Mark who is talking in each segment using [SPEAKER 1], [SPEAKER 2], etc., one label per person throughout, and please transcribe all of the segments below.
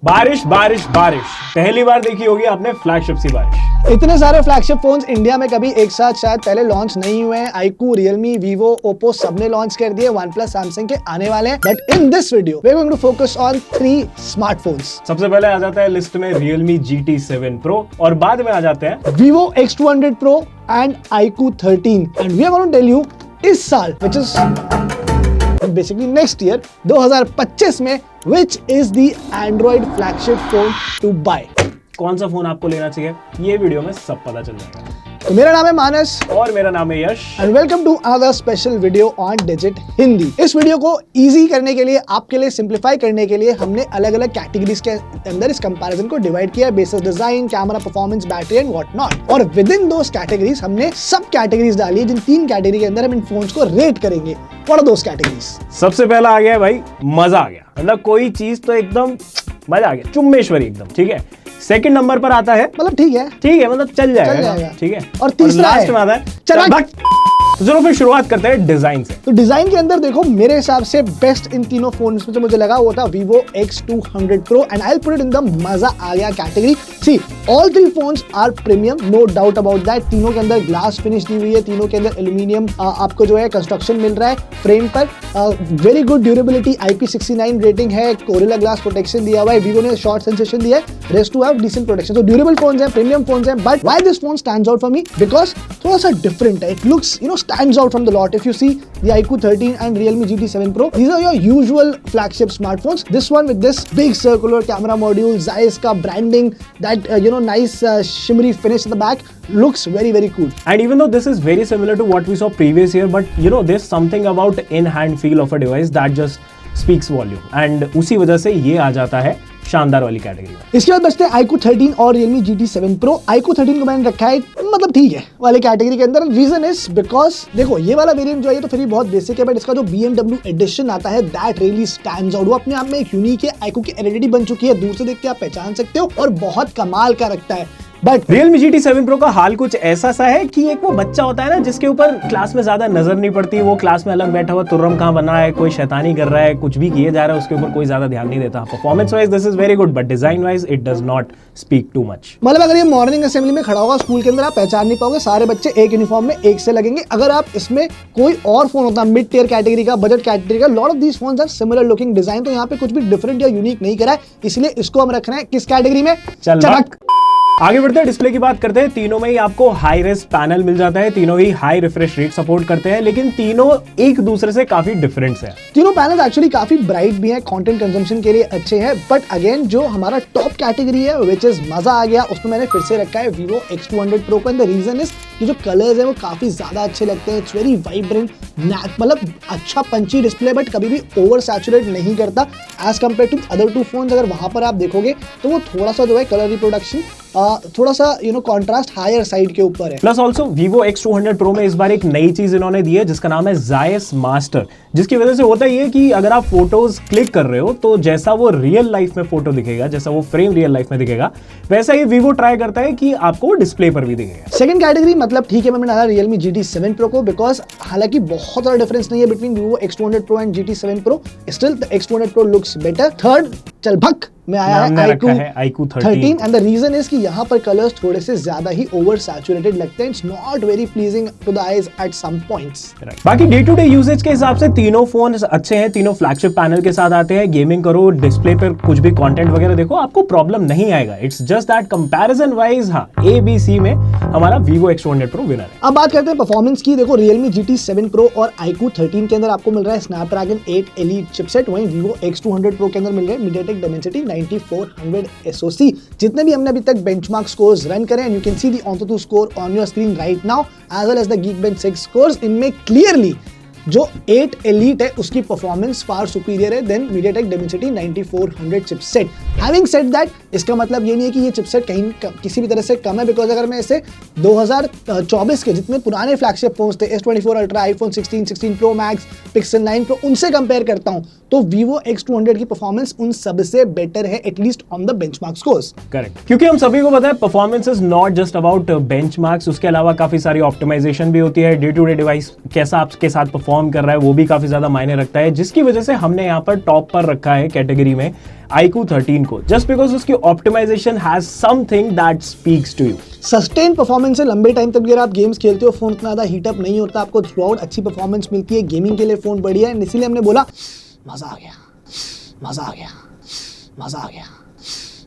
[SPEAKER 1] बारिश बारिश बारिश, पहली बार देखी होगी आपने फ्लैगशिप सी बारिश।
[SPEAKER 2] इतने सारे फ्लैगशिप फोन्स इंडिया में कभी एक साथ शायद पहले लॉन्च नहीं हुए हैं। iQOO, Realme, Vivo, Oppo सबने लॉन्च कर दिए। OnePlus, Samsung के आने वाले हैं। But in this video we are going to focus on 3 smartphones.
[SPEAKER 1] सबसे पहले आ जाता है लिस्ट में Realme GT7 Pro और बाद में आ जाते हैं
[SPEAKER 2] Vivo X200 Pro and iQOO 13 and we are going to tell you इस साल which is basically next year 2025 में which is the Android flagship phone to buy।
[SPEAKER 1] कौन सा फोन आपको लेना चाहिए ये वीडियो में सब पता चल जाएगा।
[SPEAKER 2] तो मेरा नाम है मानस
[SPEAKER 1] और मेरा नाम है Yash
[SPEAKER 2] and welcome to another special video on Digit Hindi. इस वीडियो को इजी करने के लिए, आपके लिए सिंप्लीफाई करने के लिए हमने अलग अलग कैटेगरीज के अंदर इस कंपैरिजन को डिवाइड किया, basis design, camera performance, battery and what not. और विद इन दोस कैटेगरीज हमने सब कैटेगरीज डाली है, जिन 3 कैटेगरी के अंदर हम इन फोन्स को रेट करेंगे। What are those categories?
[SPEAKER 1] सबसे पहला आ गया भाई मजा आ गया, मतलब कोई चीज तो एकदम मजा आ गया, चुम्मेश्वरी एकदम, ठीक है। सेकंड नंबर पर आता है
[SPEAKER 2] मतलब ठीक है
[SPEAKER 1] मतलब चल जाएगा, ठीक है।
[SPEAKER 2] और तीसरा
[SPEAKER 1] लास्ट में आता है
[SPEAKER 2] चल।
[SPEAKER 1] तो चलो फिर शुरुआत करते हैं डिजाइन से।
[SPEAKER 2] तो डिजाइन के अंदर देखो, मेरे हिसाब से बेस्ट इन तीनों फोन्स में जो मुझे लगा वो था Vivo X200 Pro and I will put it in the मजा आ गया category. See all 3 phones are premium, no doubt about that. तीनों के अंदर ग्लास फिनिश दी हुई है, तीनों के अंदर एल्यूमिनियम आपको जो है कंस्ट्रक्शन मिल रहा है फ्रेम पर। Very good durability, IP69 rating है, कोरिला ग्लास प्रोटेक्शन दिया हुआ है। Vivo ने शॉर्ट सेंसेशन दिया है, rest to have decent protection. तो ड्यूरेबल फोन्स हैं, प्रीमियम फोन्स हैं। But why this phone stands out for me? Because थोड़ा सा डिफरेंट है। It looks stands out from the lot. If you see the iQOO 13 and Realme GT7 Pro, these are your usual flagship smartphones. This one with this big circular camera module, Zeiss ka branding, that nice shimmery finish at the back, looks very very cool.
[SPEAKER 1] And even though this is very similar to what we saw previous year, but there's something about in-hand feel of a device that just speaks volume. And उसी वजह से ये आ जाता है शानदार वाली category में।
[SPEAKER 2] इसके बाद बचते हैं iQOO 13 और Realme GT7 Pro। iQOO 13 को मैंने रखा है मतलब ठीक है वाले कैटेगरी के अंदर। रीजन इज बिकॉज देखो, ये वाला वेरिएंट जो है तो फिर भी बहुत बेसिक है, बट इसका जो BMW एडिशन आता है दैट रियली स्टैंड्स आउट। वो अपने आप में एक यूनिक है, iQOO की आइडेंटिटी बन चुकी है, दूर से देख के आप पहचान सकते हो और बहुत कमाल का रखता है। बट
[SPEAKER 1] Realme GT7 Pro का हाल कुछ ऐसा सा है कि एक वो बच्चा होता है ना जिसके ऊपर क्लास में ज्यादा नजर नहीं पड़ती, वो क्लास में अलग बैठा हुआ तुर्रम कहां बना है, कोई शैतानी कर रहा है, कुछ भी किए जा रहा है, उसके ऊपर कोई ज्यादा ध्यान नहीं देता। Performance wise this is very good, but design wise it does not speak too much.
[SPEAKER 2] मतलब अगर ये मॉर्निंग असेंबली में खड़ा होगा स्कूल के अंदर, आप पहचान नहीं पाओगे। सारे बच्चे एक यूनिफॉर्म में एक से लगेंगे। अगर आप इसमें कोई और फोन होता मिड टियर कैटेगरी का, बजट कैटेगरी का, lot of these phones have similar looking design, तो यहाँ पे कुछ भी डिफरेंट या यूनिक नहीं करा है, इसलिए इसको हम रख रहे हैं किस कैटेगरी में?
[SPEAKER 1] चमक। आगे बढ़ते हैं, डिस्प्ले की बात करते हैं। तीनों में ही आपको हाई रेस पैनल मिल जाता है, तीनों ही हाई रिफ्रेश रेट सपोर्ट करते हैं, लेकिन तीनों एक दूसरे से काफी डिफरेंट है।
[SPEAKER 2] तीनों पैनल एक्चुअली काफी ब्राइट भी हैं, कंटेंट कंजम्पशन के लिए अच्छे हैं। बट अगेन जो हमारा टॉप कैटेगरी है विच इज मजा आ गया, उसमें मैंने फिर से रखा है Vivo X200 Pro को। एंड द रीजन इज कि जो कलर्स है वो काफी ज्यादा अच्छे लगते हैं। इट्स वेरी वाइब्रेंट, मतलब अच्छा पंची डिस्प्ले, बट कभी भी ओवर सैचुरेट नहीं करता as compare to other 2 phones. अगर वहां पर आप देखोगे तो वो थोड़ा सा जो है कलर रिप्रोडक्शन थोड़ा सा कॉन्ट्रास्ट हायर साइड के ऊपर है।
[SPEAKER 1] Plus also Vivo X200 Pro में इस बार एक नई चीज इन्होंने दी है जिसका नाम है Zeiss Master, जिसकी वजह से होता ये कि अगर आप फोटोज क्लिक कर रहे हो तो जैसा वो रियल लाइफ में फोटो दिखेगा, जैसा वो फ्रेम रियल लाइफ में दिखेगा, वैसा ही Vivo ट्राई करता है कि आपको डिस्प्ले पर भी दिखेगा।
[SPEAKER 2] सेकंड कैटेगरी मतलब ठीक है, मैंने डाला Realme GT7 Pro को, बिकॉज हालांकि बहुत ज्यादा डिफरेंस नहीं है between Vivo X200 Pro and GT7 Pro, still the X200 Pro looks better. Third चल भक में आया है
[SPEAKER 1] iQOO 13
[SPEAKER 2] and the reason is कि यहाँ पर कलर्स थोड़े से ज्यादा ही ओवर सैचुरेटेड लगते हैं। It's not very pleasing to the eyes at some points.
[SPEAKER 1] बाकी डे टू डे यूजेज के हिसाब से तीनों फोन अच्छे हैं, तीनों फ्लैगशिप पैनल के साथ आते हैं। गेमिंग करो, डिस्प्ले पर कुछ भी कंटेंट वगैरह देखो, आपको प्रॉब्लम नहीं आएगा। It's just that comparison wise हाँ ABC में हमारा Vivo X200 Pro विनर है।
[SPEAKER 2] अब बात करते हैं परफॉर्मेंस की। देखो Realme GT7 Pro और iQOO 13 के अंदर आपको मिल रहा है Snapdragon 8 Elite चिपसेट, वहीं Vivo X200 Pro के अंदर मिल रहे हैं MediaTek Dimensity 9400 SoC। जितने भी हमने अभी तक बेंचमार्क स्कोर्स रन करें, and you can see the Antutu score on your screen right now as well as the Geekbench 6 scores, इनमें क्लियरली जो 8 Elite है उसकी परफॉर्मेंस फार सुपीरियर है then MediaTek Dimensity 9400 chipset. Having said that, इसका मतलब ये नहीं है कि ये चिपसेट कहीं किसी भी तरह से कम है, बिकॉज अगर मैं इसे 2024 के जितने पुराने फ्लैगशिप फोन्स थे S24 Ultra, iPhone 16, 16 Pro Max, Pixel 9 Pro, उनसे कंपेयर करता हूं तो Vivo X200 की परफॉर्मेंस उन सबसे बेटर है, at least on the benchmark scores.
[SPEAKER 1] Correct, क्योंकि हम सभी को पता है performance is not just about benchmarks, उसके अलावा काफी सारी ऑप्टिमाइजेशन भी होती है। डे टू डे डिवाइस कैसा आपके साथ परफॉर्म कर रहा है वो भी काफी ज्यादा मायने रखता है, जिसकी वजह से हमने यहाँ पर टॉप पर रखा है कैटेगरी में iQOO 13 को, जस्ट बिकॉज उसकी optimization has something that speaks to you.
[SPEAKER 2] Sustain performance है, लंबे टाइम तक अगर आप गेम्स खेलते हो फोन इतना ज्यादा हीटअप नहीं होता, आपको थ्रू आउट अच्छी परफॉर्मेंस मिलती है, गेमिंग के लिए फोन बढ़िया है, इसीलिए हमने बोला मजा आ गया, मजा आ गया, मजा आ गया,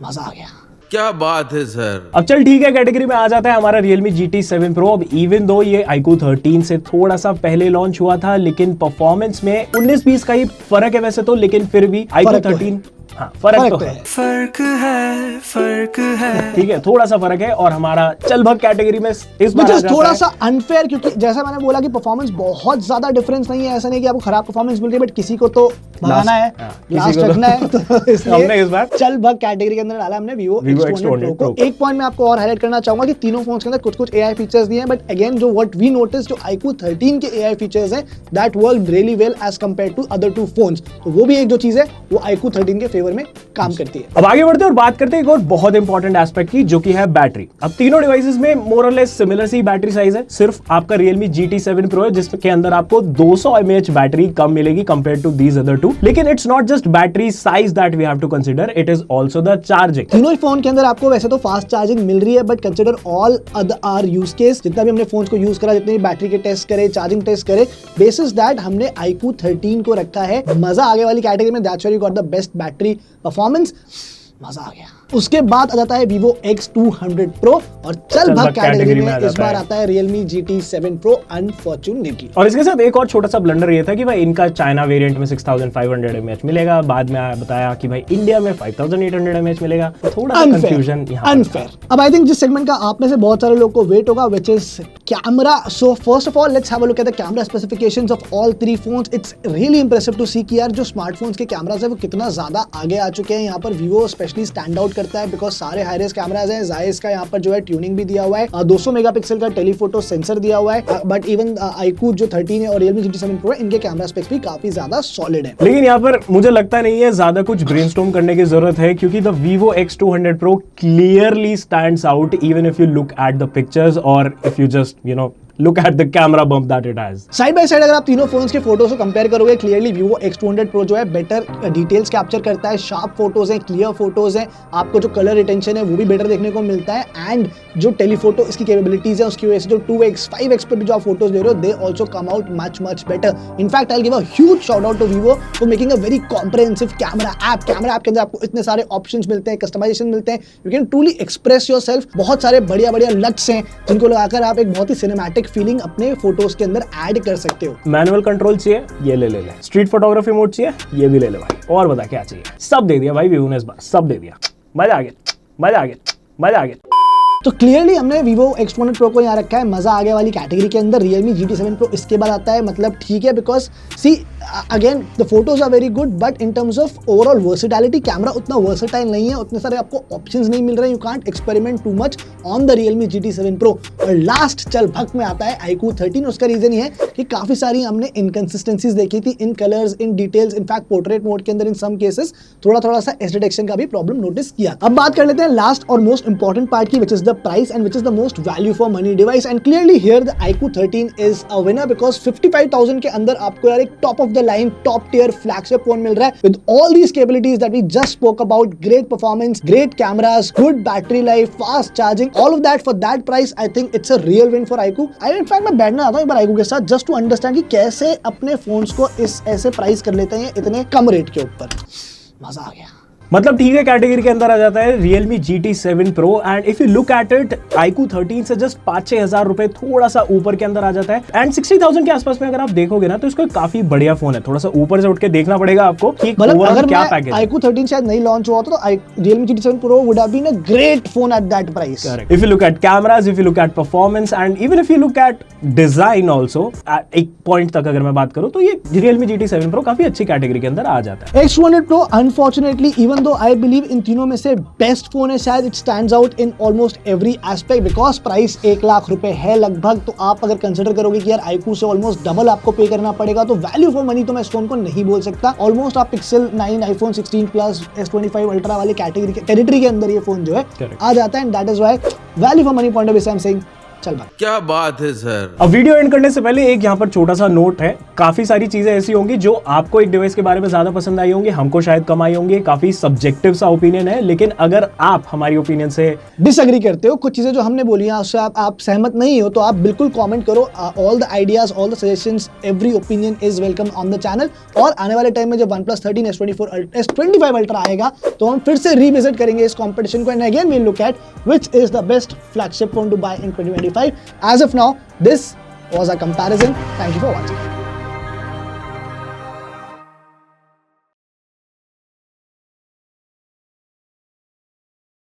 [SPEAKER 2] मजा आ गया।
[SPEAKER 3] क्या बात है सर।
[SPEAKER 1] अब चल ठीक है, कैटेगरी में आ जाता है हमारा Realme GT 7 Pro। अब इवन दो ये iQOO 13 से थोड़ा सा पहले लॉन्च हुआ था, लेकिन परफॉर्मेंस में 19-20 का ही फर्क है वैसे तो, लेकिन फिर भी iQOO 13 हाँ फर्क तो है, फर्क है ठीक है, थोड़ा सा फर्क है। और हमारा चल भग कैटेगरी में इस बार
[SPEAKER 2] थोड़ा सा अनफेयर, क्योंकि जैसा मैंने बोला कि परफॉर्मेंस बहुत ज्यादा डिफरेंस नहीं है, ऐसा नहीं कि आपको खराब परफॉर्मेंस मिल रही है, बट किसी को तो भगाना है, लास्ट रखना है, तो इसलिए
[SPEAKER 1] हमने इस बार
[SPEAKER 2] चल भग कैटेगरी के अंदर डाला हमने Vivo X200 Pro को। एक पॉइंट मैं आपको और हाईलाइट करना चाहूंगा कि तीनों फोन्स के अंदर कुछ AI फीचर्स दिए हैं, बट अगेन जो व्हाट वी नोटिस, जो iQOO 13 के AI फीचर्स हैं that work really well as compare to other two phones, तो वो भी एक जो चीज है वो iQOO 13 के फेवर में काम करती है।
[SPEAKER 1] अब आगे बढ़ते हैं और बात करते हैं एक और बहुत इंपॉर्टेंट एस्पेक्ट की, जो कि है बैटरी। अब तीनों डिवाइसेस में मोर और लेस सिमिलर सी बैटरी साइज है, सिर्फ आपका Realme GT 7 Pro है जिसके अंदर आपको 200 mAh बैटरी कम मिलेगी compare to these other two. लेकिन it's not just battery size that we have to consider, it is also the charging.
[SPEAKER 2] तीनों ही फोन के अंदर आपको वैसे तो फास्ट चार्जिंग मिल रही है, but consider all other use case, जितना भी हमने फोन को यूज करा, जितने भी बैटरी के टेस्ट करे, चार्जिंग टेस्ट करे, बेसिस दैट हमने iQOO 13 को रखा है मजा आगे वाली कैटेगरी में, that's where you got the best battery performance, मजा आ गया। उसके बाद आ जाता है Vivo X200 Pro और चल भग कैटेगरी में इस बार आता है Realme GT 7 Pro अनफॉर्चूनेटली।
[SPEAKER 1] और इसके साथ एक और छोटा सा ब्लंडर ये था कि भाई इनका चाइना वेरिएंट में 6500 mAh मिलेगा, बाद में बताया कि भाई इंडिया में 5800 mAh मिलेगा, तो थोड़ा सा कंफ्यूजन यहां
[SPEAKER 2] अनफेयर। अब आई थिंक जिस सेगमेंट का आप में से बहुत सारे लोग को वेट होगा, which is camera. So first of all let's have a look at the camera specifications of all three phones. It's really impressive to see कि यार जो स्मार्टफोन्स के कैमरास है वो कितना ज्यादा आगे आ चुके हैं। यहाँ पर Vivo स्पेशली स्टैंड आउट करता है बिकॉज सारे हाई रेस कैमराज हैं। Zeiss का यहाँ पर जो है ट्यूनिंग भी दिया हुआ है, 200 मेगापिक्सल का टेलीफोटो सेंसर दिया हुआ है, बट इवन iQOO जो 13 है और Realme GT 7 Pro है, इनके कैमरा स्पेक्स भी काफी ज्यादा सॉलिड है।
[SPEAKER 1] लेकिन यहाँ पर मुझे लगता नहीं है ज्यादा कुछ ब्रेनस्टॉर्म करने की जरूरत है, क्योंकि the Vivo X200 Pro clearly stands out even if you look at the pictures or if you just look at the camera bump that it has.
[SPEAKER 2] Side by side अगर आप तीनों फोन्स के photos को compare करोगे, clearly Vivo X200 Pro जो है better details capture करता है, शार्प फोटोज हैं, क्लियर फोटोज हैं, आपको जो कलर रिटेंशन है वो भी बेटर देखने को मिलता है, एंड जो टेलीफोटो इसकी कैपेबिलिटीज है उसकी वजह से जो 2x 5x पे भी जो आप फोटोज ले रहे हो, they also come out much better. In fact I will give a huge shout out to Vivo for making a very comprehensive camera app के अंदर आपको इतने सारे ऑप्शंस मिलते हैं, कस्टमाइजेशन मिलते हैं, you can truly express yourself. बहुत सारे बढ़िया लट्स हैं जिनको लगाकर आप एक बहुत ही सिनेमैटिक फीलिंग अपने फोटोज के अंदर ऐड कर सकते हो।
[SPEAKER 1] मैनुअल कंट्रोल चाहिए, ये ले स्ट्रीट फोटोग्राफी मोड चाहिए, ये भी ले भाई, और बता क्या चाहिए, सब दे दिया भाई Vivo ने इस बार, सब दे दिया, मजा आ गया।
[SPEAKER 2] तो क्लियरली हमने Vivo X200 Pro को यहाँ रखा है मजा आ गया वाली कैटेगरी के अंदर। Realme GT 7 Pro इसके बाद आता है, मतलब ठीक है, because see again the photos are very good, but in terms of overall versatility camera उतना वर्सेटाइल नहीं है, उतने सारे आपको ऑप्शंस नहीं मिल रहे, you can't experiment too much on the Realme GT 7 Pro। और लास्ट चल भग में आता है iQOO 13। उसका रीजन ये है कि काफी सारी हमने इनकंसिस्टेंसीज देखी थी in colours, in details, in fact portrait mode के अंदर इन सम केसेस थोड़ा सा एज डिटेक्शन का भी प्रॉब्लम नोटिस किया। अब बात कर लेते हैं लास्ट और मोस्ट इंपॉर्टेंट पार्ट की, which is the price and which is the most value for money device, and clearly here the iQOO 13 is a winner because 55,000 के अंदर आपको यार एक top of the line top tier flagship phone मिल रहा है with all these capabilities that we just spoke about, great performance, great cameras, good battery life, fast charging, all of that for that price. I think it's a real win for iQOO. in fact मैं बैठना आता हूँ एक बार iQOO के साथ just to understand कि कैसे अपने फोन्स को इस ऐसे प्राइस कर लेते हैं इतने कम रेट के ऊपर। मजा आ गया।
[SPEAKER 1] मतलब ठीक है, कैटेगरी के अंदर आ जाता है Realme GT 7 Pro, and if you look at it iQOO 13 से जस्ट 5-6 हजार रुपए थोड़ा सा ऊपर के अंदर आ जाता है, एंड 60,000 के आसपास में अगर आप देखोगे ना तो इसको काफी बढ़िया फोन है। थोड़ा सा ऊपर से उठ के देखना पड़ेगा आपको कि
[SPEAKER 2] अगर
[SPEAKER 1] क्या पैकेज है।
[SPEAKER 2] iQOO 13 शायद नहीं लॉन्च हुआ तो Realme GT 7 Pro would have been a great phone at that price.
[SPEAKER 1] Correct. If you look at cameras, if you look at performance, and even if you look at design also, एक point तक अगर मैं बात करूं तो ये Realme GT 7 Pro काफी अच्छी कैटेगरी के अंदर आ जाता है।
[SPEAKER 2] X200 Pro unfortunately even दो आई बिलीव इन तीनों में से बेस्ट फोन है शायद, it stands out in almost every aspect because price 1 lakh रुपए है लगभग। तो आप अगर कंसिडर करोगे कि यार iQOO से ऑलमोस्ट डबल आपको पे करना पड़ेगा, तो वैल्यू फॉर मनी तो मैं इस फोन को नहीं बोल सकता। ऑलमोस्ट आप Pixel 9, iPhone 16 plus, S25 ultra वाले कैटेगरी के टेरिटरी के अंदर ये फोन जो है आ जाता है, and that is why value for money point of view से आई एम सेइंग चल बात।
[SPEAKER 3] क्या बात है सर।
[SPEAKER 1] अब वीडियो एंड करने से पहले एक यहाँ पर छोटा सा नोट है, काफी सारी चीजें ऐसी होंगी जो आपको एक डिवाइस के बारे में ज्यादा पसंद आई होंगी, हमको शायद कम आई होंगी, काफी सब्जेक्टिव सा ओपिनियन है। लेकिन अगर आप हमारी ओपिनियन से
[SPEAKER 2] डिसएग्री करते हो, कुछ चीजें जो हमने बोली हैं उससे आप सहमत नहीं हो, तो आप बिल्कुल कमेंट करो। All the ideas, all the suggestions, every opinion is welcome on the channel. और आने वाले टाइम में जब OnePlus 13, S25 अल्ट्रा आएगा तो हम फिर से रिविजिट करेंगे इस कंपटीशन को, and again we look at which is the best flagship phone to buy in 2025। As of now, this was a comparison. Thank you for watching.